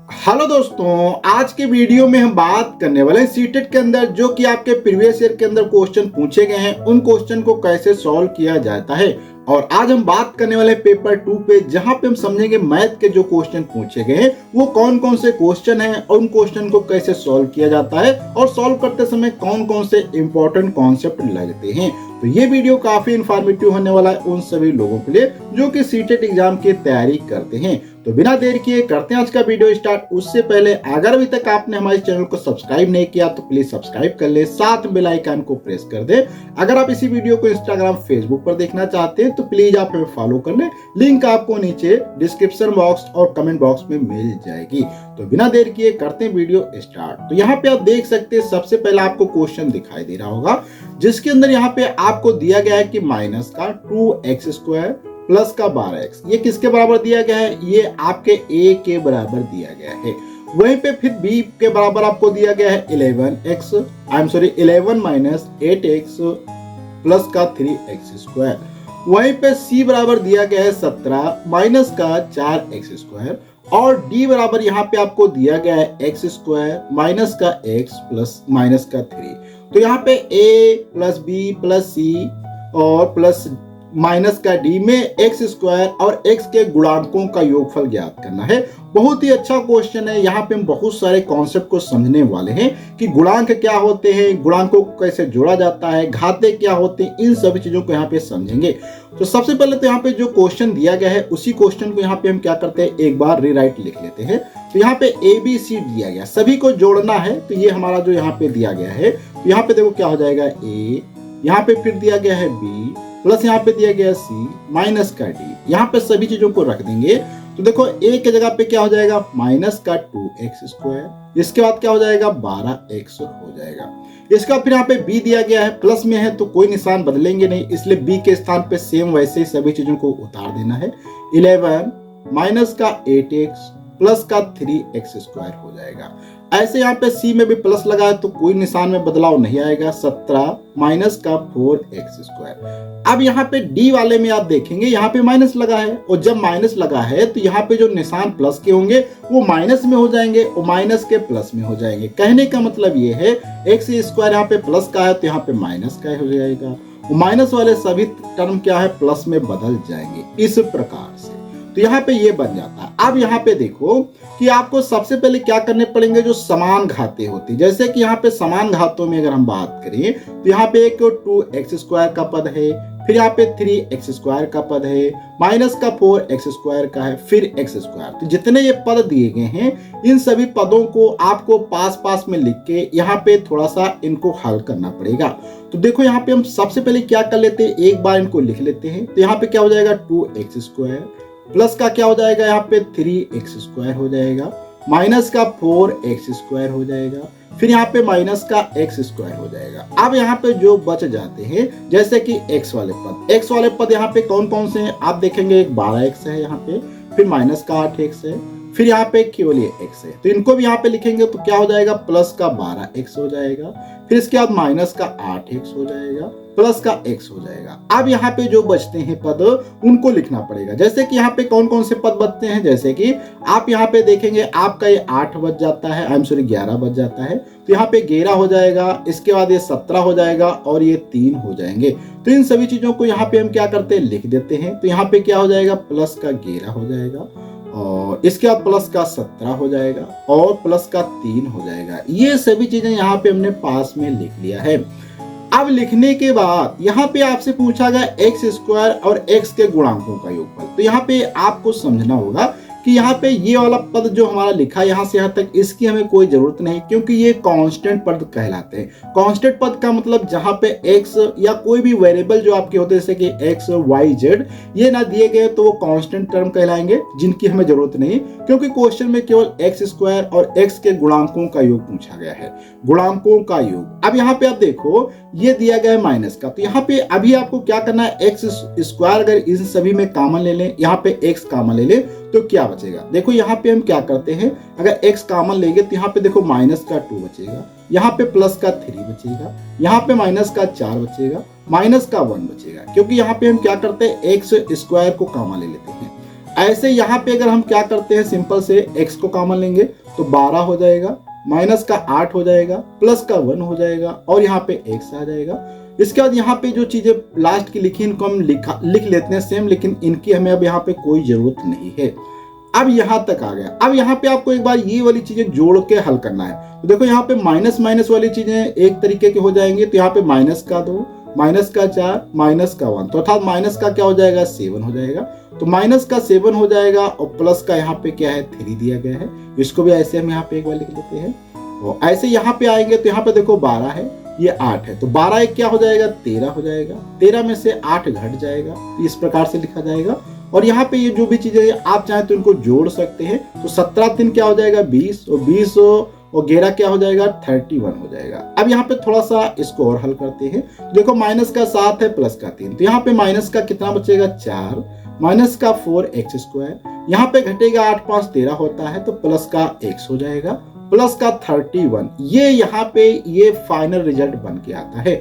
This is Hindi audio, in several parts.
हेलो दोस्तों, आज के वीडियो में हम बात करने वाले हैं सीटेट के अंदर जो कि आपके प्रीवियस ईयर के अंदर क्वेश्चन पूछे गए हैं उन क्वेश्चन को कैसे सॉल्व किया जाता है। और आज हम बात करने वाले हैं पेपर 2 पे, जहां पे हम समझेंगे मैथ के जो क्वेश्चन पूछे गए हैं वो कौन कौन से क्वेश्चन हैं और उन क्वेश्चन को कैसे सॉल्व किया जाता है और सॉल्व करते समय कौन कौन से इंपॉर्टेंट कॉन्सेप्ट लगते हैं। तो ये वीडियो काफी इंफॉर्मेटिव होने वाला है उन सभी लोगों के लिए जो कि सीटेट एग्जाम की तैयारी करते हैं। तो बिना देर किए करते हैं आज का वीडियो स्टार्ट। उससे पहले अगर अभी तक आपने हमारे चैनल को सब्सक्राइब नहीं किया तो प्लीज सब्सक्राइब कर ले, साथ बेल आइकन को प्रेस कर दे। अगर आप इसी वीडियो को इंस्टाग्राम फेसबुक पर देखना चाहते हैं तो प्लीज आप हमें फॉलो कर ले, लिंक आपको नीचे डिस्क्रिप्शन बॉक्स और कमेंट बॉक्स में मिल जाएगी। तो बिना देर किए करते हैं वीडियो स्टार्ट। तो यहाँ पे आप देख सकते हैं सबसे पहले आपको क्वेश्चन दिखाई दे रहा होगा जिसके अंदर यहाँ पे आपको दिया गया है कि माइनस का 2x² प्लस का 12x, ये किसके बराबर दिया गया है? ये आपके a के बराबर दिया गया है। वहीं पे फिर b के बराबर आपको दिया गया है 11 माइनस 8x प्लस का 3x²। वहीं पे c बराबर दिया गया है 17 माइनस का 4x²। और d बराबर यहाँ पे आपको दिया गया है x² माइनस का x प्लस माइनस का 3। तो यहाँ पे a plus b plus c और प्लस माइनस का d में x² और x के गुणांकों का योगफल ज्ञात करना है। बहुत ही अच्छा क्वेश्चन है। यहाँ पे हम बहुत सारे कॉन्सेप्ट को समझने वाले हैं कि गुणांक क्या होते हैं, गुणांकों को कैसे जोड़ा जाता है, घाते क्या होते हैं, इन सभी चीजों को यहाँ पे समझेंगे। तो सबसे पहले तो यहाँ पे जो क्वेश्चन दिया गया है उसी क्वेश्चन को यहाँ पे हम क्या करते हैं, एक बार रीराइट लिख लेते हैं। तो यहाँ पे ABC दिया गया, सभी को जोड़ना है। तो ये हमारा जो यहाँ पे दिया गया है, तो यहाँ पे देखो क्या हो जाएगा A, यहाँ पे फिर दिया गया है B प्लस यहाँ पे दिया गया C माइनस का D। यहाँ पे सभी चीजों को रख देंगे तो देखो A के जगह पे क्या हो जाएगा, माइनस का 2x²। इसके बाद क्या हो जाएगा, 12x हो जाएगा। इसका फिर यहाँ पे B दिया गया है, प्लस में है तो कोई निशान बदलेंगे नहीं, इसलिए B के स्थान पे सेम वैसे ही सभी चीजों को उतार देना है। 11 माइनस का 8x प्लस का 3x² हो जाएगा। ऐसे यहाँ पे C में भी प्लस लगा है तो कोई निशान में बदलाव नहीं आएगा। 17 माइनस का 4x²। अब यहाँ पे D वाले में आप देखेंगे यहाँ पे माइनस लगा है, और जब माइनस लगा है तो यहाँ पे जो निशान प्लस के होंगे वो माइनस में हो जाएंगे और माइनस के प्लस में हो जाएंगे। कहने का मतलब ये है x² यहाँ पे प्लस का है तो यहाँ पे माइनस का हो जाएगा, माइनस वाले सभी टर्म क्या है, प्लस में बदल जाएंगे इस प्रकार से। तो यहाँ पे ये बन जाता है। अब यहाँ पे देखो कि आपको सबसे पहले क्या करने पड़ेंगे, जो समान घाते होती, जैसे कि यहाँ पे समान घातों में अगर हम बात करें तो यहाँ पे एक 2x² का पद है, फिर यहाँ पे 3x² का पद है, माइनस का 4x² का है, फिर x²। तो जितने ये पद दिए गए हैं इन सभी पदों को आपको पास पास में लिख के यहाँ पे थोड़ा सा इनको हल करना पड़ेगा। तो देखो यहाँ पे हम सबसे पहले क्या कर लेते हैं, एक बार इनको लिख लेते हैं। तो यहाँ पे क्या हो जाएगा, 2x² प्लस का क्या हो जाएगा, यहाँ पे 3x² हो जाएगा, माइनस का 4x² हो जाएगा, फिर यहाँ पे माइनस का x² हो जाएगा। अब यहाँ पे जो बच जाते हैं जैसे कि x वाले पद यहाँ पे कौन कौन से हैं आप देखेंगे, एक 12x है यहाँ पे, फिर माइनस का 8x है, फिर यहाँ पे केवल ये x है। तो इनको भी यहाँ पे लिखेंगे तो क्या हो जाएगा, प्लस का 12x हो जाएगा, फिर इसके बाद माइनस का 8x हो जाएगा, प्लस का x हो जाएगा। अब यहाँ पे जो बचते हैं पद उनको लिखना पड़ेगा। जैसे कि यहाँ पे कौन कौन से पद बचते हैं, जैसे कि आप यहाँ पे देखेंगे आपका ये 8 बच जाता है, 11 बच जाता है। तो यहाँ पे 11 हो जाएगा, इसके बाद ये 17 हो जाएगा और ये 3 हो जाएंगे। तो इन सभी चीजों को यहाँ पे हम क्या करते हैं, लिख देते हैं। तो यहाँ पे क्या हो जाएगा, प्लस का 11 हो जाएगा और इसके बाद प्लस का 17 हो जाएगा और प्लस का 3 हो जाएगा। ये सभी चीजें यहाँ पे हमने पास में लिख लिया है। अब लिखने के बाद यहाँ पे आपसे पूछा गया x² और x के गुणांकों का योगफल। तो यहाँ पे आपको समझना होगा कि यहाँ पे ये वाला पद जो हमारा लिखा है यहाँ से यहाँ तक, इसकी हमें कोई जरूरत नहीं क्योंकि ये कांस्टेंट पद कहलाते हैं। कांस्टेंट पद का मतलब जहाँ पे x या कोई भी वेरिएबल जो आपके होते हैं जैसे कि x, y, z ये ना दिए गए तो वो कांस्टेंट टर्म कहलाएंगे जिनकी हमें जरूरत नहीं, क्योंकि क्वेश्चन में केवल x² और x के गुणांकों का योग पूछा गया है, गुणांकों का योग। अब यहाँ पे आप देखो ये दिया गया है माइनस का, तो यहाँ पे अभी आपको क्या करना है, x² अगर इन सभी में कॉमन ले लें, यहाँ पे x कॉमन ले लें तो क्या बचेगा। देखो यहाँ पे हम क्या करते हैं, अगर x कॉमन लेंगे तो यहाँ पे देखो माइनस का 2 बचेगा, यहाँ पे प्लस का 3 बचेगा, यहाँ पे माइनस का 4 बचेगा, माइनस का 1 बचेगा, क्योंकि यहाँ पे हम क्या करते हैं x² को कॉमन ले लेते हैं। ऐसे यहाँ पे अगर हम क्या करते हैं, सिंपल से x को कॉमन लेंगे तो 12 हो जाएगा, माइनस का 8 हो जाएगा, प्लस का 1 हो जाएगा और यहाँ पे x आ जाएगा। इसके बाद यहाँ पे जो चीजें लास्ट की लिखी इनको हम लिख लेते हैं सेम, लेकिन इनकी हमें अब यहाँ पे कोई जरूरत नहीं है। अब यहाँ तक आ गया। अब यहाँ पे आपको एक बार ये वाली चीजें जोड़ के हल करना है। तो देखो यहाँ पे माइनस माइनस वाली चीजें एक तरीके के हो जाएंगे, तो यहाँ पे माइनस का 2, माइनस का 4, माइनस का 1, तो अर्थात माइनस का क्या हो जाएगा, 7 हो जाएगा। तो माइनस का 7 हो जाएगा और प्लस का यहाँ पे क्या है, 3 दिया गया है। इसको भी ऐसे हम यहाँ पे एक बार लिख लेते हैं। और ऐसे यहाँ पे आएंगे तो यहाँ पे देखो 12 है, ये 8 है, तो 12 एक क्या हो जाएगा, 13 हो जाएगा। 13 में से 8 घट जाएगा, तो इस प्रकार से लिखा जाएगा। और यहाँ पे ये जो भी चीजें आप चाहें तो इनको जोड़ सकते हैं। तो 17 3 क्या हो जाएगा, 20, और 20 और 11 क्या हो जाएगा, 31 हो जाएगा। अब यहाँ पे थोड़ा सा इसको और हल करते हैं। देखो माइनस का 7 है, प्लस का 3, तो यहाँ पे माइनस का कितना बचेगा, 4, माइनस का 4x², यहाँ पे घटेगा 8 5 13 होता है, तो प्लस का x हो जाएगा, प्लस का 31। ये यहाँ पे ये फाइनल रिजल्ट बन के आता है।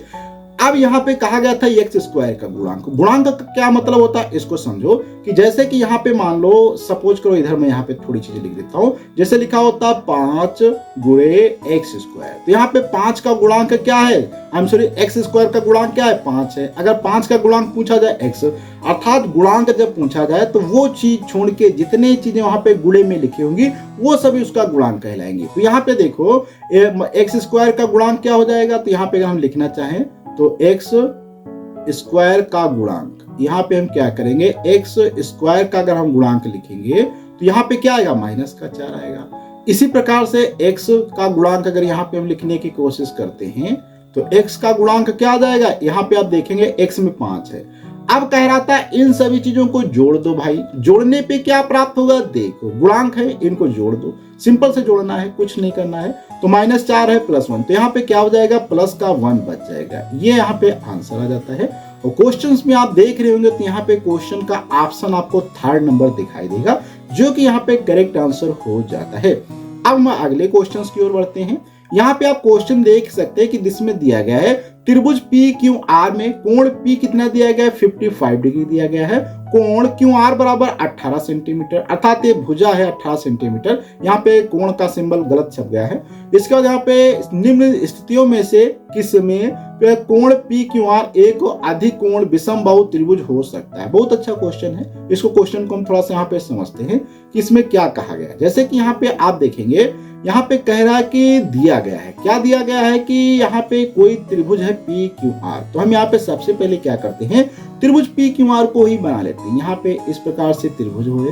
अब यहाँ पे कहा गया था x² का गुणांक। गुणांक का क्या मतलब होता है, इसको समझो कि जैसे कि यहाँ पे मान लो, सपोज करो इधर मैं यहाँ पे थोड़ी चीजें लिख देता हूँ। जैसे लिखा होता 5 गुणे x², तो यहाँ पे 5 का गुणांक क्या है, x² का गुणांक क्या है, 5 है। अगर 5 का गुणांक पूछा जाए x, अर्थात गुणांक जब पूछा जाए तो वो चीज छोड़ के जितने चीजें वहां पे गुणे में लिखी होंगी वो सभी उसका गुणांक कहलाएंगी। तो यहाँ पे देखो x² का गुणांक क्या हो जाएगा, तो यहाँ पे अगर हम लिखना चाहें तो x² का गुणांक, यहाँ पे हम क्या करेंगे, x² का अगर हम गुणांक लिखेंगे तो यहाँ पे क्या आएगा, माइनस का 4 आएगा। इसी प्रकार से x का गुणांक अगर यहाँ पे हम लिखने की कोशिश करते हैं तो x का गुणांक क्या आ जाएगा, यहाँ पे आप देखेंगे x में 5 है। अब कह रहा था इन सभी चीजों को जोड़ दो भाई। जोड़ने पे क्या प्राप्त होगा, देखो गुणांक है, इनको जोड़ दो, सिंपल से जोड़ना है, कुछ नहीं करना है। तो -4 है, +1, तो यहाँ पे क्या हो जाएगा, प्लस का 1 बच जाएगा। ये यहाँ पे आंसर आ जाता है। और क्वेश्चंस में आप देख रहे होंगे तो यहाँ पे क्वेश्चन का ऑप्शन आपको 3rd नंबर दिखाई देगा, जो कि यहाँ पे करेक्ट आंसर हो जाता है। अब हम अगले क्वेश्चंस की ओर बढ़ते हैं। यहाँ पे आप क्वेश्चन देख सकते हैं कि जिसमें दिया गया है त्रिभुज PQR में कोण P कितना दिया गया है, 55 डिग्री दिया गया है। कोण QR बराबर 18 सेंटीमीटर, अर्थात ये भुजा है 18 सेंटीमीटर। यहाँ पे कोण का सिंबल गलत छप गया है। इसके बाद यहाँ पे निम्न स्थितियों में से किसमें कोण PQR एक अधिक कोण विषम बाहु त्रिभुज हो सकता है। बहुत अच्छा क्वेश्चन है। इसको क्वेश्चन को हम थोड़ा सा यहाँ पे समझते हैं कि इसमें क्या कहा गया है। जैसे कि यहाँ पे आप देखेंगे, यहाँ पे कह रहा है कि दिया गया है, क्या दिया गया है कि यहाँ पे कोई त्रिभुज है PQR। तो हम यहाँ पे सबसे पहले क्या करते हैं, त्रिभुज PQR को ही बना लेते हैं। यहाँ पे इस प्रकार से त्रिभुज हुए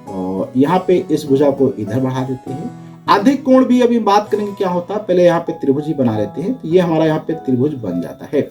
और यहाँ पे इस भुजा को इधर बढ़ा देते हैं। अधिक कोण भी अभी बात करेंगे क्या होता है, पहले यहाँ पे त्रिभुज ही बना लेते हैं। तो ये हमारा यहाँ पे त्रिभुज बन जाता है।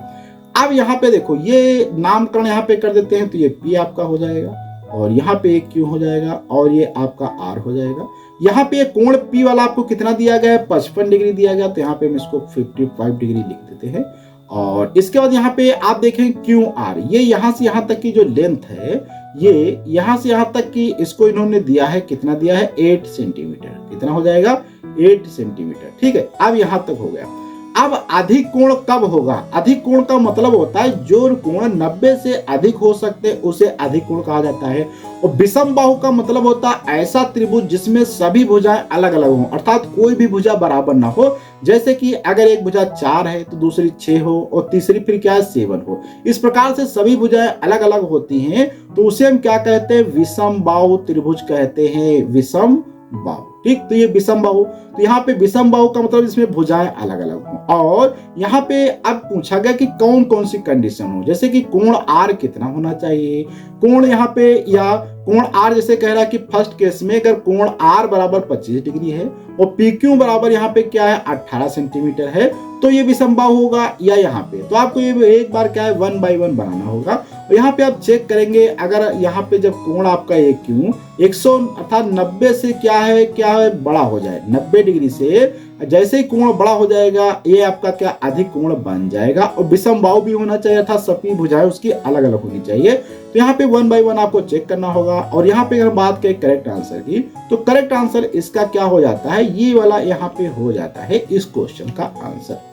अब यहाँ पे देखो ये नामकरण यहाँ पे कर देते हैं, तो ये P आपका हो जाएगा और यहाँ पे एक Q हो जाएगा और ये आपका R हो जाएगा। यहाँ पे कोण P वाला आपको कितना दिया गया है, 55 डिग्री दिया गया, तो यहाँ पे हम इसको 55 डिग्री लिख देते हैं। और इसके बाद यहाँ पे आप देखें QR, ये यहाँ से यहाँ तक की जो लेंथ है, ये यहाँ से यहाँ तक की, इसको इन्होंने दिया है, कितना दिया है, 8 सेंटीमीटर। कितना हो जाएगा, 8 सेंटीमीटर। ठीक है, अब यहाँ तक हो गया। अब अधिक कोण कब होगा, अधिक कोण का मतलब होता है जो कोण 90 से अधिक हो सकते उसे अधिक कोण कहा जाता है। और विषम बाहु का मतलब होता है ऐसा त्रिभुज जिसमें सभी भुजाएं अलग अलग हो, अर्थात कोई भी भुजा बराबर ना हो। जैसे कि अगर एक भुजा 4 है तो दूसरी 6 हो और तीसरी फिर क्या है, 7 हो। इस प्रकार से सभी भुजाएं अलग अलग होती हैं, तो उसे हम क्या कहते हैं, विषम बाहु त्रिभुज कहते हैं, विषम बाहु। ठीक, तो ये विषम बाहु। तो यहाँ पे विषम बाहु का मतलब इसमें भुजाएं अलग अलग हो। और यहाँ पे अब पूछा गया कि कौन कौन सी कंडीशन हो, जैसे कि कोण R कितना होना चाहिए, कोण यहाँ पे, या कोण R जैसे कह रहा है कि फर्स्ट केस में अगर कोण R बराबर 25 डिग्री है और PQ बराबर यहाँ पे क्या है, 18 सेंटीमीटर है, तो ये विषम बाहु होगा। या यहाँ पे तो आपको ये एक बार क्या है, 1 by 1 बनाना होगा। और यहाँ पे आप चेक करेंगे, अगर यहाँ पे जब कोण आपका AQ 100 अर्थात 90 से क्या है बड़ा हो जाए, 90 डिग्री से जैसे ही कोण बड़ा हो जाएगा, ये आपका क्या अधिक कोण बन जाएगा। और विषम बाहु भी होना चाहिए था, सभी भुजाएं उसकी अलग अलग होनी चाहिए। तो यहाँ पे 1 by 1 आपको चेक करना होगा। और यहाँ पे अगर बात करें करेक्ट आंसर की, तो करेक्ट आंसर इसका क्या हो जाता है, ये वाला यहाँ पे हो जाता है इस क्वेश्चन का आंसर।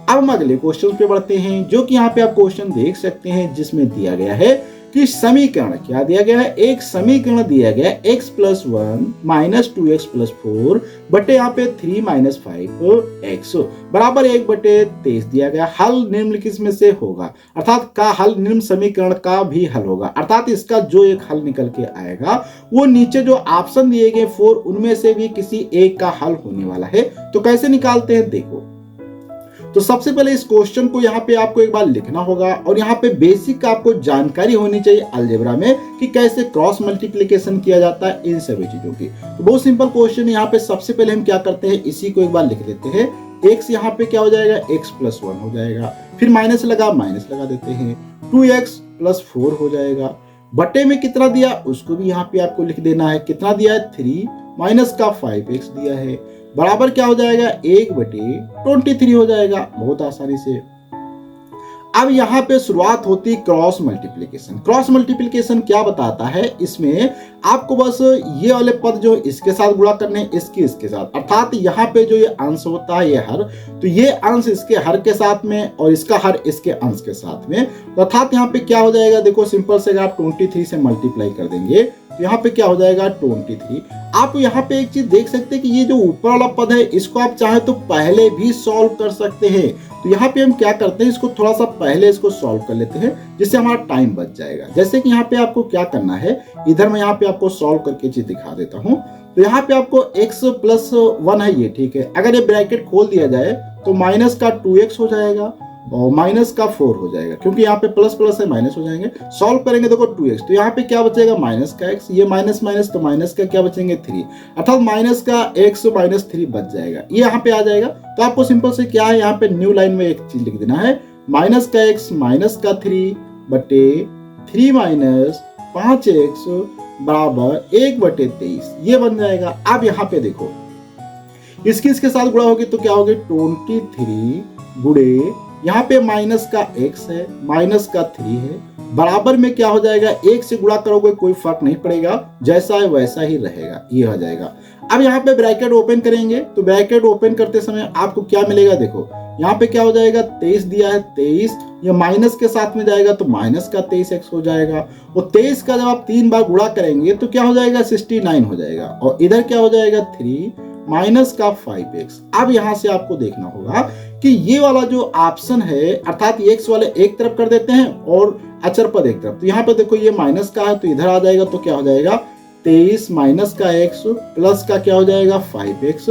अब हम अगले क्वेश्चन पे बढ़ते हैं, जो कि यहाँ पे आप क्वेश्चन देख सकते हैं, जिसमें दिया गया है कि समीकरण क्या दिया गया है, एक समीकरण दिया गया है x plus 1 minus 2x plus 4 बटे यहाँ पे 3 माइनस 5x बराबर 1/23 दिया गया। हल निम्नलिखित में से होगा, अर्थात का हल निम्न समीकरण का भी हल होगा, अर्थात इसका जो एक हल निकल के आएगा वो नीचे जो ऑप्शन दिए गए 4 उनमें से भी किसी एक का हल होने वाला है। तो कैसे निकालते हैं देखो, तो सबसे पहले इस क्वेश्चन को यहाँ पे आपको एक बार लिखना होगा और यहाँ पे बेसिक आपको जानकारी होनी चाहिए अलजेब्रा में कि कैसे क्रॉस मल्टीप्लिकेशन किया जाता है इन सभी चीजों की। तो बहुत सिंपल क्वेश्चन यहाँ पे सबसे पहले हम क्या करते हैं, इसी को एक बार लिख देते हैं। x यहाँ पे क्या हो जाएगा, x प्लस 1 हो जाएगा, फिर माइनस लगा देते हैं, 2x प्लस 4 हो जाएगा, बटे में कितना दिया उसको भी यहाँ पे आपको लिख देना है, कितना दिया है 3 माइनस का 5x दिया है, बराबर क्या हो जाएगा 1/23 हो जाएगा, बहुत आसानी से। अब यहाँ पे शुरुआत होती है क्रॉस मल्टीप्लिकेशन। क्रॉस मल्टीप्लिकेशन क्या बताता है, इसमें आपको बस ये वाले पद जो इसके साथ गुणा करने इसके साथ, अर्थात यहाँ पे जो ये अंश होता है ये हर, तो ये अंश इसके हर के साथ में और इसका हर इसके अंश के साथ में, अर्थात यहाँ पे क्या हो जाएगा देखो, सिंपल से अगर आप 23 से मल्टीप्लाई कर देंगे तो यहाँ पे क्या हो जाएगा 23। आप यहाँ पे एक चीज देख सकते हैं कि ये जो ऊपर वाला पद है इसको आप चाहे तो पहले भी सॉल्व कर सकते हैं। तो यहाँ पे हम क्या करते हैं, इसको थोड़ा सा पहले इसको सॉल्व कर लेते हैं जिससे हमारा टाइम बच जाएगा। जैसे कि यहाँ पे आपको क्या करना है, इधर मैं यहाँ पे आपको सॉल्व करके चीज दिखा देता हूँ। तो यहाँ पे आपको x प्लस 1 है ये, ठीक है, अगर ये ब्रैकेट खोल दिया जाए तो माइनस का 2x हो जाएगा और माइनस का 4 हो जाएगा, क्योंकि यहाँ पे प्लस प्लस है माइनस हो जाएंगे। सॉल्व करेंगे देखो 2x, तो यहाँ पे क्या बचेगा माइनस का x, ये माइनस माइनस तो माइनस का क्या बचेंगे 3, अर्थात माइनस का x माइनस 3 बच जाएगा, ये यहाँ पे आ जाएगा। तो आपको सिंपल से क्या है, यहाँ पे न्यू लाइन में एक चीज लिख देना है, माइनस का x माइनस का 3 बटे 3 माइनस 5x बराबर 1/23, ये बन जाएगा। अब यहाँ पे देखो इसके साथ गुणा होगी तो क्या होगी 23 गुणे यहाँ पे माइनस का x है, माइनस का 3 है, बराबर में क्या हो जाएगा, 1 से गुणा करोगे कोई फर्क नहीं पड़ेगा, जैसा है वैसा ही रहेगा, ये हो जाएगा। अब यहाँ पे ब्रैकेट ओपन करेंगे तो ब्रैकेट ओपन करते समय आपको क्या मिलेगा, देखो यहाँ पे क्या हो जाएगा 23 दिया है, 23 ये माइनस के साथ में जाएगा तो माइनस का 23x हो जाएगा, और 23 का जब आप 3 बार गुणा करेंगे तो क्या हो जाएगा 69 हो जाएगा, और इधर क्या हो जाएगा 3 माइनस का 5x। अब यहां से आपको देखना होगा कि ये वाला जो ऑप्शन है, अर्थात x वाले एक तरफ कर देते हैं और अचर पद एक तरफ, तो यहाँ पे देखो ये माइनस का है तो इधर आ जाएगा, तो क्या हो जाएगा 23 माइनस का x प्लस का क्या हो जाएगा 5x,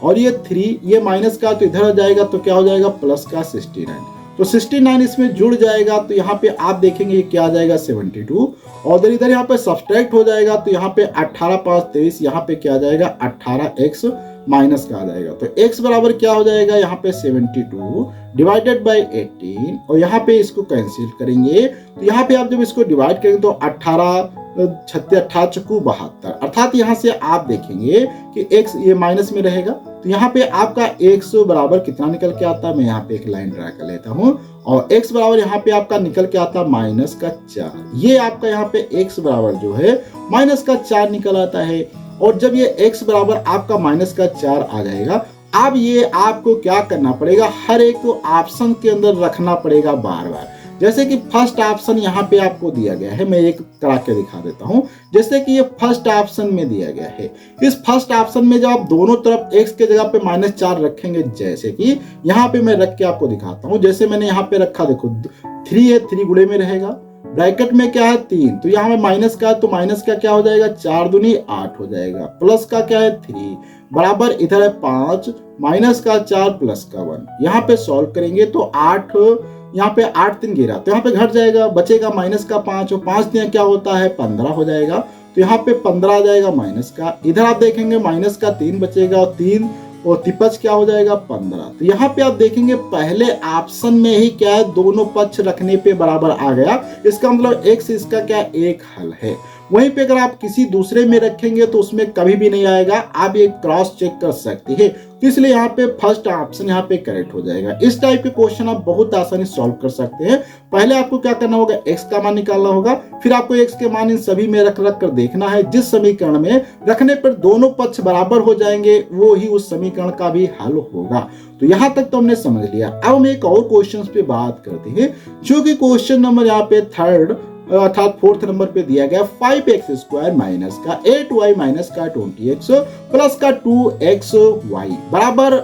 और ये 3 ये माइनस का तो इधर आ जाएगा, तो क्या हो जाएगा प्लस का 69, तो 69 इसमें जुड़ जाएगा। तो यहाँ पे आप देखेंगे ये क्या आ जाएगा 72, और इधर यहाँ पे सब्सट्रैक्ट हो जाएगा, तो यहाँ पे 18 5 23, यहाँ पे क्या आ जाएगा 18x माइनस का आ जाएगा, तो x बराबर क्या हो जाएगा यहाँ पे 72 डिवाइडेड बाय 18, और यहाँ पे इसको कैंसिल करेंगे तो यहाँ पे आप जब इसको डिवाइड करेंगे तो 18 72, अर्थात यहाँ से आप देखेंगे कि x ये माइनस में रहेगा, तो यहाँ पे आपका x बराबर कितना निकल के आता है, मैं यहाँ पे एक लाइन ड्रा कर लेता हूँ, और x बराबर यहाँ पे आपका निकल के आता है माइनस का 4, ये आपका यहाँ पे x बराबर जो है माइनस का 4 निकल आता है। और जब ये x बराबर आपका माइनस का 4 आ जाएगा, अब ये आपको क्या करना पड़ेगा, हर एक को ऑप्शन के अंदर रखना पड़ेगा बार बार। जैसे कि फर्स्ट ऑप्शन यहाँ पे आपको दिया गया है, मैं एक करा के दिखा देता हूँ। जैसे कि ये फर्स्ट ऑप्शन में दिया गया है, इस फर्स्ट ऑप्शन में जब आप दोनों तरफ x के जगह पे -4 रखेंगे, जैसे कि यहाँ पे मैं रख के आपको दिखाता हूँ। जैसे मैंने यहाँ पे रखा, देखो 3 है, 3 गुणे में रहेगा, ब्रैकेट में क्या है 3, तो यहाँ में माइनस का है तो माइनस का क्या हो जाएगा 4 दूनी 8 हो जाएगा, प्लस का क्या है 3 बराबर इधर है 5 माइनस का 4 प्लस का 1, यहाँ पे सॉल्व करेंगे तो 8 यहाँ पे 8 3 गिरा तो यहाँ पे घट जाएगा, बचेगा माइनस का 5 और 5 3 क्या होता है 15 हो जाएगा, तो यहाँ पे 15 आ जाएगा माइनस का, इधर आप देखेंगे माइनस का 3 बचेगा और 3 और 3 क्या हो जाएगा 15। तो यहाँ पे आप देखेंगे पहले ऑप्शन में ही क्या है, दोनों पक्ष रखने पे बराबर आ गया, इसका मतलब x इसका क्या एक हल है। वहीं पे अगर आप किसी दूसरे में रखेंगे तो उसमें कभी भी नहीं आएगा, आप ये क्रॉस चेक कर सकते हैं, तो इसलिए यहाँ पे फर्स्ट ऑप्शन यहाँ पे करेक्ट हो जाएगा। इस टाइप के क्वेश्चन आप बहुत आसानी सॉल्व कर सकते हैं। पहले आपको क्या करना होगा, x का मान निकालना होगा, फिर आपको x के मान इन सभी में रख कर देखना है, जिस समीकरण में रखने पर दोनों पक्ष बराबर हो जाएंगे वो ही उस समीकरण का भी हल होगा। तो यहाँ तक तो हमने समझ लिया। अब हम एक और क्वेश्चन पे बात करते हैं, जो कि क्वेश्चन नंबर यहाँ पे 3 अर्थात फोर्थ नंबर पे दिया गया 5x² माइनस का 8y माइनस का 20x प्लस का 2xy बराबर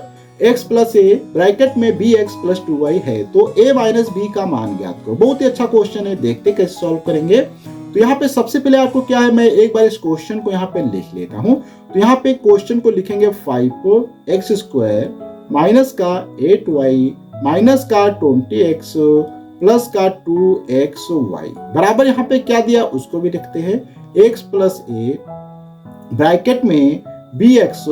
x प्लस ए ब्रैकेट में bx प्लस 2y है। तो a माइनस बी का मान ज्ञात करो। बहुत ही अच्छा क्वेश्चन है, देखते कैसे सॉल्व करेंगे। तो यहाँ पे सबसे पहले आपको क्या है, मैं एक बार इस क्वेश्चन को यहाँ पे लिख लेता हूँ। तो यहाँ पे क्वेश्चन को लिखेंगे 5x² माइनस का 8y माइनस का 20x प्लस का 2xy बराबर यहाँ पे क्या दिया उसको भी लिखते हैं x प्लस ए ब्रैकेट में bx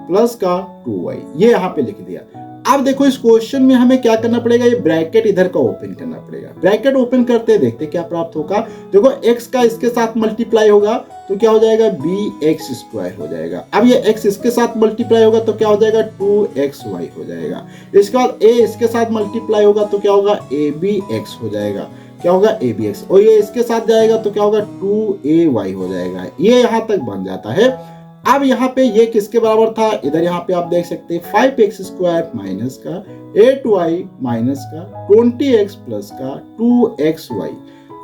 प्लस का 2y, ये यहाँ पे लिख दिया। अब देखो इस क्वेश्चन में हमें क्या करना पड़ेगा, ये ब्रैकेट इधर का ओपन करना पड़ेगा। ब्रैकेट ओपन करते देखते क्या प्राप्त होगा। देखो x का इसके साथ मल्टीप्लाई होगा तो क्या हो जाएगा, bx² हो जाएगा। अब ये x इसके साथ मल्टीप्लाई होगा तो क्या हो जाएगा, 2xy हो जाएगा। इसके बाद a इसके साथ मल्टीप्लाई होगा तो क्या होगा, abx हो जाएगा। क्या होगा, abx। और ये इसके साथ जाएगा तो क्या होगा, 2ay हो जाएगा। ये यहाँ तक बन जाता है। अब यहाँ पे ये किसके बराबर था, इधर यहाँ पे आप देख सकते हैं 5x² माइनस का 8y माइनस का 20x प्लस का 2xy,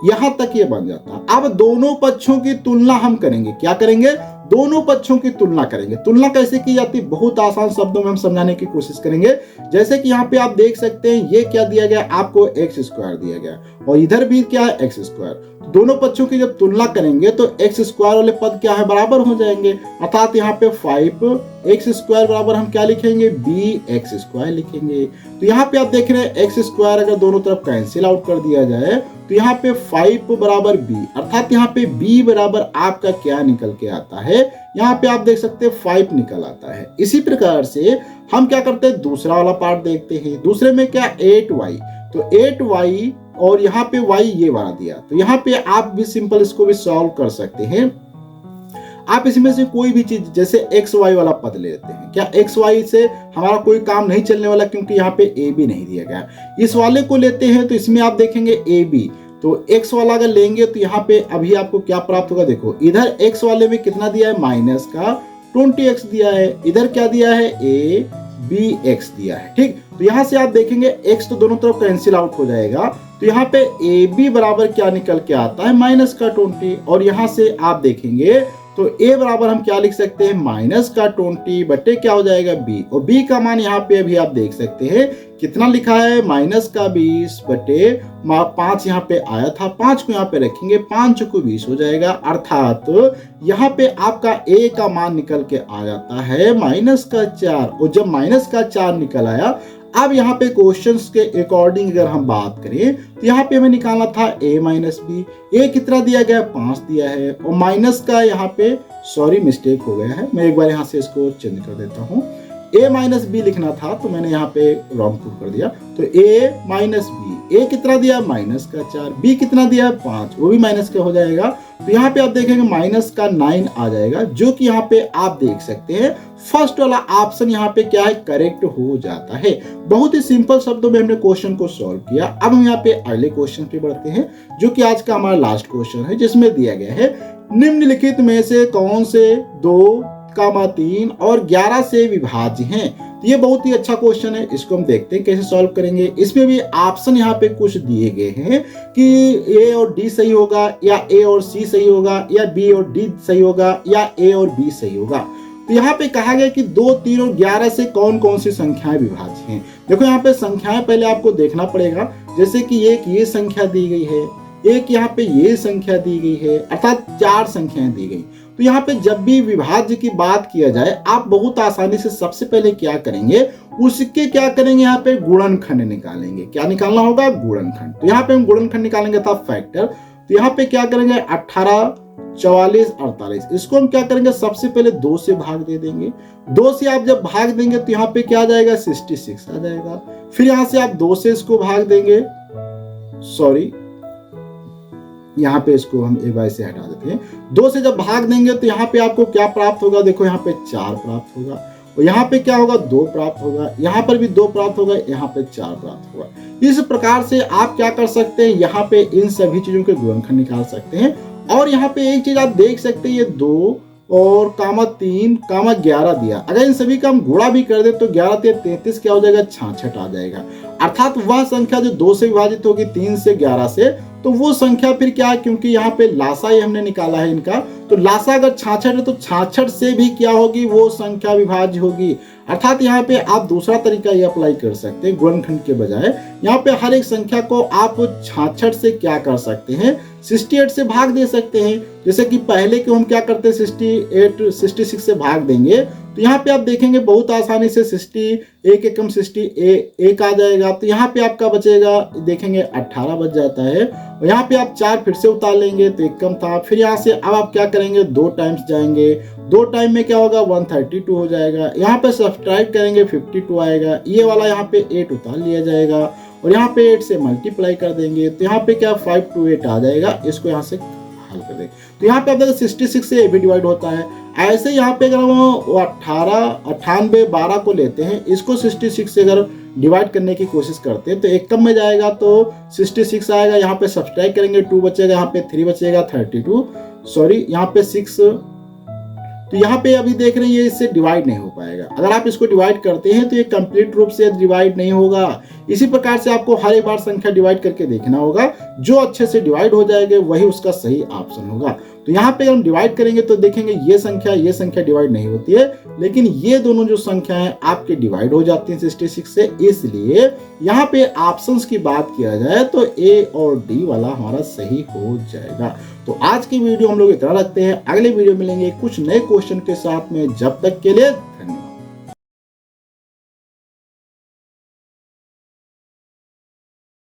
यहां तक ये बन जाता। अब दोनों पक्षों की तुलना हम करेंगे। क्या करेंगे, दोनों पक्षों की तुलना करेंगे। तुलना कैसे की जाती है, बहुत आसान शब्दों में हम समझाने की कोशिश करेंगे। जैसे कि यहाँ पे आप देख सकते हैं ये क्या दिया गया आपको, x² दिया गया और इधर भी क्या है, x²। दोनों पक्षों की जब तुलना करेंगे तो x² वाले पद क्या है, बराबर हो जाएंगे। अर्थात यहाँ पे 5x² बराबर हम क्या लिखेंगे, bx² लिखेंगे। तो यहाँ पे आप देख रहे हैं x² अगर दोनों तरफ कैंसिल आउट कर दिया जाए तो यहाँ पे 5 बराबर b, अर्थात यहाँ पे b बराबर आपका क्या निकल के आता है, यहाँ पे आप देख सकते हैं 5 निकल आता है। इसी प्रकार से हम क्या करते हैं, दूसरा वाला पार्ट देखते हैं। दूसरे में क्या, 8y, तो 8y और यहाँ पे y ये वाला दिया। तो यहाँ पे आप भी सिंपल इसको भी सॉल्व कर सकते हैं। आप इसमें से कोई भी चीज, जैसे एक्स वाई वाला पद ले लेते हैं। क्या एक्स वाई से हमारा कोई काम नहीं चलने वाला, क्योंकि यहाँ पे ए बी नहीं दिया गया। इस वाले को लेते हैं तो इसमें आप देखेंगे ए बी, तो एक्स वाला अगर लेंगे तो यहाँ पे अभी आपको क्या प्राप्त होगा, देखो इधर एक्स वाले में कितना दिया है, माइनस का 20x दिया है। इधर क्या दिया है, ए बी एक्स दिया है। ठीक, तो यहाँ से आप देखेंगे x तो दोनों तरफ कैंसिल आउट हो जाएगा। तो यहाँ पे ए बी बराबर क्या निकल के आता है, माइनस का 20। और यहाँ से आप देखेंगे तो a बराबर हम क्या लिख सकते हैं, माइनस का 20 बटे क्या हो जाएगा, b। और b का मान यहाँ पे अभी आप देख सकते हैं कितना लिखा है, माइनस का 20 बटे 5 यहाँ पे आया था, 5 को यहाँ पे रखेंगे, 5 को 20 हो जाएगा। अर्थात यहाँ पे आपका a का मान निकल के आ जाता है माइनस का 4। और जब माइनस का 4 निकल आया, अब यहाँ पे क्वेश्चंस के अकॉर्डिंग अगर हम बात करें तो यहाँ पे हमें निकालना था a माइनस बी। ए कितना दिया गया, 5 दिया है। और माइनस का यहाँ पे सॉरी मिस्टेक हो गया है, मैं एक बार यहाँ से इसको चेंज कर देता हूँ। a माइनस बी लिखना था तो मैंने यहाँ पे रॉन्ग पुट कर दिया। तो a माइनस बी, a कितना दिया, माइनस का 4, b कितना दिया, 5, वो भी माइनस का हो जाएगा। तो यहाँ पे आप देखेंगे माइनस का 9 आ जाएगा, जो कि यहाँ पे आप देख सकते हैं फर्स्ट वाला ऑप्शन यहाँ पे क्या है, करेक्ट हो जाता है। बहुत ही सिंपल शब्दों में हमने क्वेश्चन को सॉल्व किया। अब हम यहाँ पे अगले क्वेश्चन पे बढ़ते हैं, जो कि आज का हमारा लास्ट क्वेश्चन है, जिसमें दिया गया है निम्नलिखित में से कौन से 2,3 और 11 से विभाज्य हैं। तो ये बहुत ही अच्छा क्वेश्चन है, इसको हम देखते हैं कैसे सॉल्व करेंगे। इसमें भी ऑप्शन यहाँ पे कुछ दिए गए हैं कि ए और डी सही होगा, या ए और सी सही होगा, या बी और डी सही होगा, या ए और बी सही होगा। तो यहाँ पे कहा गया कि 2, 3 और 11 से कौन कौन सी संख्याएं विभाज्य हैं। देखो यहाँ पे संख्याएं पहले आपको देखना पड़ेगा। जैसे कि एक ये संख्या दी गई है, एक यहाँ पे ये संख्या दी गई है, अर्थात 4 संख्याएं दी गई। तो यहाँ पे जब भी विभाज्य की बात किया जाए, आप बहुत आसानी से सबसे पहले क्या करेंगे, उसके क्या करेंगे, यहाँ पे गुणनखंड निकालेंगे। क्या निकालना होगा, गुणनखंड। तो यहाँ पे हम गुणनखंड निकालेंगे था फैक्टर। तो यहाँ पे क्या करेंगे, 18, 44, 48, इसको हम क्या करेंगे, सबसे पहले 2 से भाग दे देंगे। 2 से आप जब भाग देंगे तो यहाँ पे क्या आ जाएगा, 66 आ जाएगा। फिर यहाँ से आप 2 से इसको भाग देंगे, सॉरी यहाँ पे इसको हम एक बार से हटा देते हैं। 2 से जब भाग देंगे तो यहाँ पे आपको क्या प्राप्त होगा, देखो यहाँ पे 4 प्राप्त होगा, और यहाँ पे क्या होगा, 2 प्राप्त होगा, यहाँ पर भी 2 प्राप्त होगा, यहाँ पे 4 प्राप्त होगा। इस प्रकार से आप क्या कर सकते हैं, यहाँ पे इन सभी चीजों के गुणनखंड निकाल सकते हैं। और यहाँ पे एक चीज आप देख सकते हैं, ये 2 और कामा 3 कामा 11 दिया। अगर इन सभी का हम गुणा भी कर दे तो 11 से 33 क्या हो जाएगा, 66 आ जाएगा। अर्थात वह संख्या जो 2 से विभाजित होगी, 3 से 11 से, तो वो संख्या फिर क्या है, क्योंकि यहाँ पे लासा ही हमने निकाला है इनका, तो लासा अगर 66 है तो 66 से भी क्या होगी, वो संख्या विभाज्य होगी। अर्थात यहाँ पे आप दूसरा तरीका ये अप्लाई कर सकते हैं गुणनखंड के बजाय। यहाँ पे हर एक संख्या को आप 66 से क्या कर सकते हैं, 68 से भाग दे सकते हैं। जैसे कि पहले को हम क्या करते हैं, 66 से भाग देंगे, तो यहाँ पे आप देखेंगे बहुत आसानी से 60 एक एकम 60 एक आ जाएगा। तो यहाँ पे आपका बचेगा, देखेंगे 18 बच जाता है। और यहाँ पे आप 4 फिर से उतार लेंगे तो एक कम था। फिर यहाँ से अब आप क्या करेंगे, 2 टाइम्स जाएंगे, 2 टाइम में क्या होगा, 132 हो जाएगा। यहाँ पे सब्सट्रैक्ट करेंगे 52 आएगा। ये वाला यहाँ पे 8 उतार लिया जाएगा और यहाँ पे 8 से मल्टीप्लाई कर देंगे तो यहाँ पे क्या 528 आ जाएगा। इसको यहाँ से हल कर देंगे तो यहाँ पे आप देखो 66 से भी डिवाइड होता है। ऐसे यहाँ पे अगर हम 12 को लेते हैं, इसको 66 से अगर डिवाइड करने की कोशिश करते हैं तो एक कम में जाएगा तो 66 आएगा। यहाँ पे सब्सट्रैक्ट करेंगे 2 बचेगा, यहाँ पे 3 बचेगा 32, सॉरी यहाँ पे 6। तो यहाँ पे अभी देख रहे हैं ये इससे डिवाइड नहीं हो पाएगा। अगर आप इसको डिवाइड करते हैं तो ये कंप्लीट रूप से डिवाइड नहीं होगा। इसी प्रकार से आपको हर एक बार संख्या डिवाइड करके देखना होगा, जो अच्छे से डिवाइड हो जाएगा वही उसका सही ऑप्शन होगा। तो यहाँ पे हम डिवाइड करेंगे तो देखेंगे ये संख्या डिवाइड नहीं होती है, लेकिन ये दोनों जो संख्या है आपके डिवाइड हो जाती हैं 66 से। इसलिए यहाँ पे ऑप्शंस की बात किया जाए तो ए और डी वाला हमारा सही हो जाएगा। तो आज की वीडियो हम लोग इतना रखते हैं, अगले वीडियो मिलेंगे कुछ नए क्वेश्चन के साथ में। जब तक के लिए धन्यवाद।